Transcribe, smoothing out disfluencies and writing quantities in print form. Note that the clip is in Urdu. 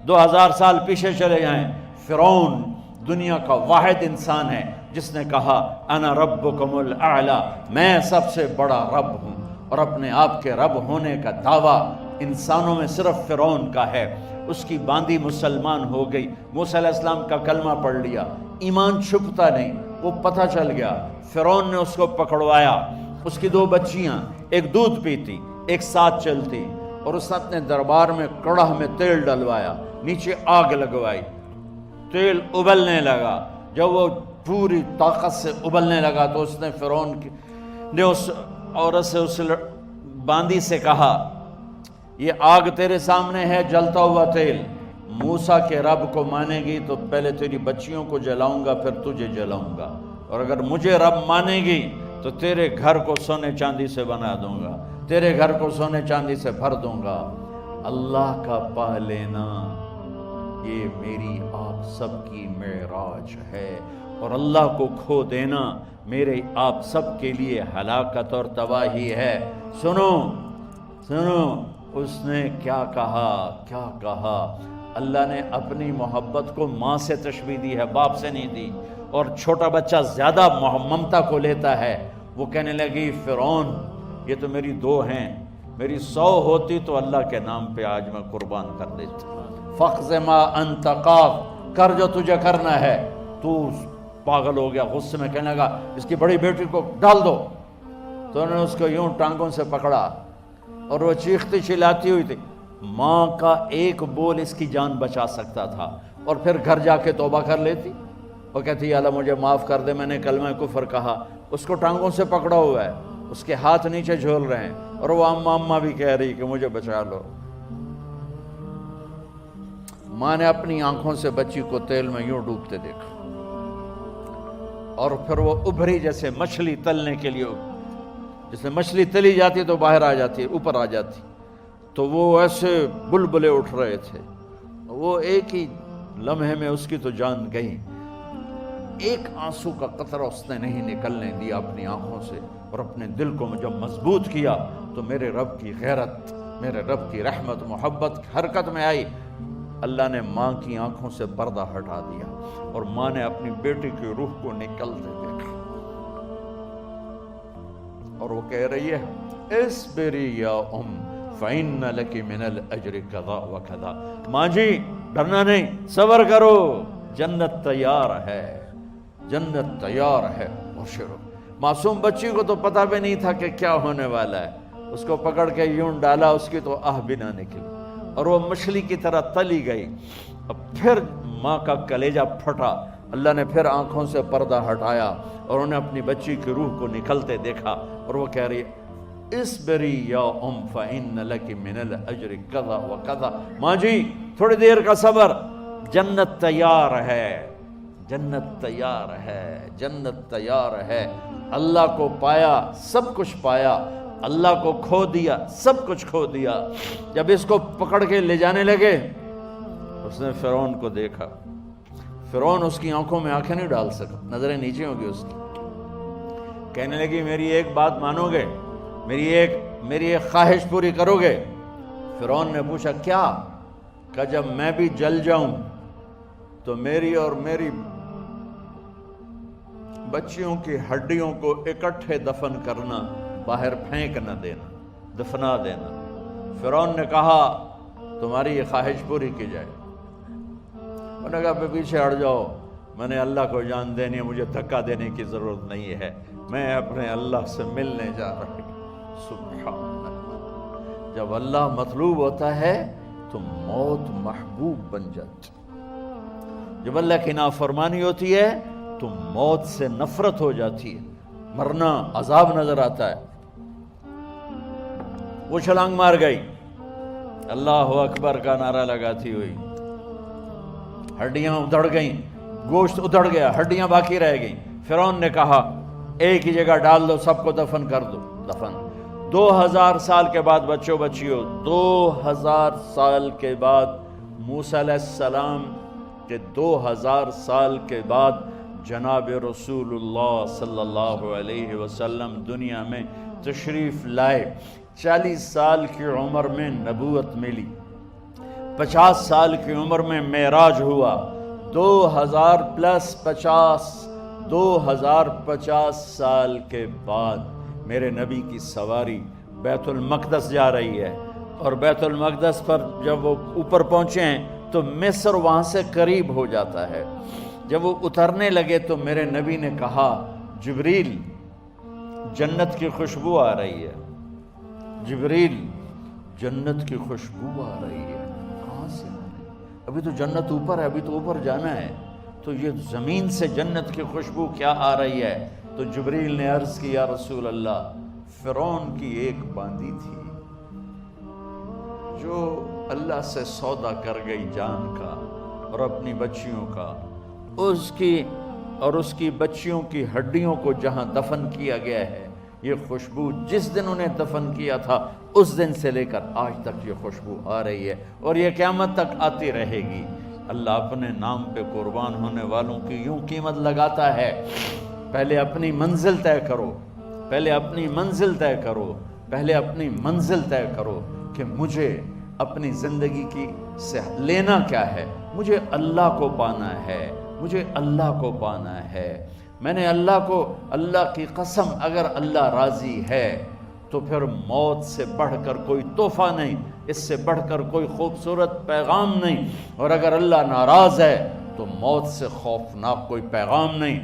2000 سال پیچھے چلے جائیں، فرعون دنیا کا واحد انسان ہے جس نے کہا انا ربکم الاعلی، میں سب سے بڑا رب ہوں، اور اپنے آپ کے رب ہونے کا دعویٰ انسانوں میں صرف فرعون کا ہے۔ اس کی باندی مسلمان ہو گئی، موسیٰ علیہ السلام کا کلمہ پڑھ لیا، ایمان چھپتا نہیں، وہ پتہ چل گیا۔ فرعون نے اس کو پکڑوایا، اس کی 2 بچیاں، ایک دودھ پیتی ایک ساتھ چلتی، اور اس نے اپنے دربار میں کڑاہ میں تیل ڈلوایا، نیچے آگ لگوائی، تیل ابلنے لگا۔ جب وہ پوری طاقت سے ابلنے لگا تو اس نے فرعون نے اس عورت سے، اس باندی سے کہا یہ آگ تیرے سامنے ہے، جلتا ہوا تیل، موسیٰ کے رب کو مانے گی تو پہلے تیری بچیوں کو جلاؤں گا، پھر تجھے جلاؤں گا، اور اگر مجھے رب مانے گی تو تیرے گھر کو سونے چاندی سے بنا دوں گا، تیرے گھر کو سونے چاندی سے بھر دوں گا۔ اللہ کا پا لینا یہ میری آپ سب کی معراج ہے، اور اللہ کو کھو دینا میرے آپ سب کے لیے ہلاکت اور تباہی ہے۔ سنو سنو، اس نے کیا کہا؟ اللہ نے اپنی محبت کو ماں سے تشبیہ دی ہے، باپ سے نہیں دی، اور چھوٹا بچہ زیادہ ممتا کو لیتا ہے۔ وہ کہنے لگی فرعون یہ تو میری 2 ہیں، میری 100 ہوتی تو اللہ کے نام پہ آج میں قربان کر دیتا۔ فَقْضِ مَا أَنْتَ قَاضٍ، کر جو تجھے کرنا ہے۔ تو پاگل ہو گیا، غصے میں کہنے لگا اس کی بڑی بیٹی کو ڈال دو۔ تو انہوں نے اس کو یوں ٹانگوں سے پکڑا، اور وہ چیختی چلاتی ہوئی تھی۔ ماں کا ایک بول اس کی جان بچا سکتا تھا، اور پھر گھر جا کے توبہ کر لیتی، وہ کہتی یا اللہ مجھے معاف کر دے، میں نے کلمہ کفر کہا۔ اس کو ٹانگوں سے پکڑا ہوا ہے، اس کے ہاتھ نیچے جھول رہے ہیں، اور وہ اماں بھی کہہ رہی کہ مجھے بچا لو۔ ماں نے اپنی آنکھوں سے بچی کو تیل میں یوں ڈوبتے دیکھا، اور پھر وہ ابھری جیسے مچھلی تلنے کے لیے، جیسے مچھلی تلی جاتی تو باہر آ جاتی ہے، اوپر آ جاتی، تو وہ ایسے بلبلے اٹھ رہے تھے۔ وہ ایک ہی لمحے میں اس کی تو جان گئی، ایک آنسو کا قطرہ اس نے نہیں نکلنے دیا اپنی آنکھوں سے، اور اپنے دل کو جب مضبوط کیا تو میرے رب کی غیرت، میرے رب کی رحمت محبت حرکت میں آئی۔ اللہ نے ماں کی آنکھوں سے پردہ ہٹا دیا، اور ماں نے اپنی بیٹی کی روح کو نکلتے دیکھا، اور وہ کہہ رہی ہے اصبری یا فإن لك من الأجر كذا وكذا، ماں جی ڈرنا نہیں، صبر کرو، جنت تیار ہے، جنت تیار ہے۔ بشرو، معصوم بچی کو تو پتہ بھی نہیں تھا کہ کیا ہونے والا ہے، اس کو پکڑ کے یوں ڈالا، اس کی تو آہ بھی نہ نکلی، اور وہ مچھلی کی طرح تلی گئی۔ اب پھر ماں کا کلیجہ پھٹا، اللہ نے پھر آنکھوں سے پردہ ہٹایا، اور انہیں اپنی بچی کی روح کو نکلتے دیکھا، اور وہ کہہ رہی ہے اصبری یا فإن لك من الأجر كذا وكذا، ماں جی تھوڑی دیر کا صبر، جنت تیار ہے، جنت تیار ہے، جنت تیار ہے۔ اللہ کو پایا سب کچھ پایا، اللہ کو کھو دیا سب کچھ کھو دیا۔ جب اس کو پکڑ کے لے جانے لگے، اس نے فرعون کو دیکھا، فرعون اس کی آنکھوں میں آنکھیں نہیں ڈال سکا، نظریں نیچے ہوں گی اس کی۔ کہنے لگی میری ایک بات مانو گے، میری ایک خواہش پوری کرو گے؟ فرعون نے پوچھا کیا؟ کہ جب میں بھی جل جاؤں تو میری اور میری بچیوں کی ہڈیوں کو اکٹھے دفن کرنا، باہر پھینک نہ دینا، دفنا دینا۔ فرعون نے کہا تمہاری یہ خواہش پوری کی جائے۔ انہوں نے کہا پیچھے ہٹ جاؤ، میں نے اللہ کو جان دینی ہے، مجھے دھکا دینے کی ضرورت نہیں ہے، میں اپنے اللہ سے ملنے جا رہا ہوں۔ سبحان اللہ، جب اللہ مطلوب ہوتا ہے تو موت محبوب بن جاتی، جب اللہ کی نافرمانی ہوتی ہے تو موت سے نفرت ہو جاتی ہے، مرنا عذاب نظر آتا ہے۔ وہ چھلانگ مار گئی، اللہ اکبر کا نعرہ لگاتی ہوئی، ہڈیاں ادھڑ گئیں، گوشت ادھڑ گیا، ہڈیاں باقی رہ گئیں۔ فرعون نے کہا ایک ہی جگہ ڈال دو، سب کو دفن کر دو۔ دفن 2000 سال کے بعد، بچیوں 2000 سال کے بعد، موسیٰ علیہ السلام کے 2000 سال کے بعد جناب رسول اللہ صلی اللہ علیہ وسلم دنیا میں تشریف لائے۔ 40 سال کی عمر میں نبوت ملی، 50 سال کی عمر میں معراج ہوا، 2000 پلس 50 2050 سال کے بعد میرے نبی کی سواری بیت المقدس جا رہی ہے، اور بیت المقدس پر جب وہ اوپر پہنچے ہیں تو مصر وہاں سے قریب ہو جاتا ہے۔ جب وہ اترنے لگے تو میرے نبی نے کہا جبریل جنت کی خوشبو آ رہی ہے، جبریل جنت کی خوشبو آ رہی ہے، کہاں سے آ رہی ہے؟ ابھی تو جنت اوپر ہے، ابھی تو اوپر جانا ہے، تو یہ زمین سے جنت کی خوشبو کیا آ رہی ہے؟ تو جبریل نے عرض کی یا رسول اللہ، فرعون کی ایک باندی تھی جو اللہ سے سودا کر گئی جان کا اور اپنی بچیوں کا، اس کی بچیوں کی ہڈیوں کو جہاں دفن کیا گیا ہے، یہ خوشبو جس دن انہیں دفن کیا تھا اس دن سے لے کر آج تک یہ خوشبو آ رہی ہے اور یہ قیامت تک آتی رہے گی۔ اللہ اپنے نام پہ قربان ہونے والوں کی یوں قیمت لگاتا ہے، پہلے اپنی منزل طے کرو، پہلے اپنی منزل طے کرو، پہلے اپنی منزل طے کرو کہ مجھے اپنی زندگی کی سے لینا کیا ہے، مجھے اللہ کو پانا ہے، مجھے اللہ کو پانا ہے۔ میں نے اللہ کی قسم، اگر اللہ راضی ہے تو پھر موت سے بڑھ کر کوئی تحفہ نہیں، اس سے بڑھ کر کوئی خوبصورت پیغام نہیں، اور اگر اللہ ناراض ہے تو موت سے خوفناک کوئی پیغام نہیں۔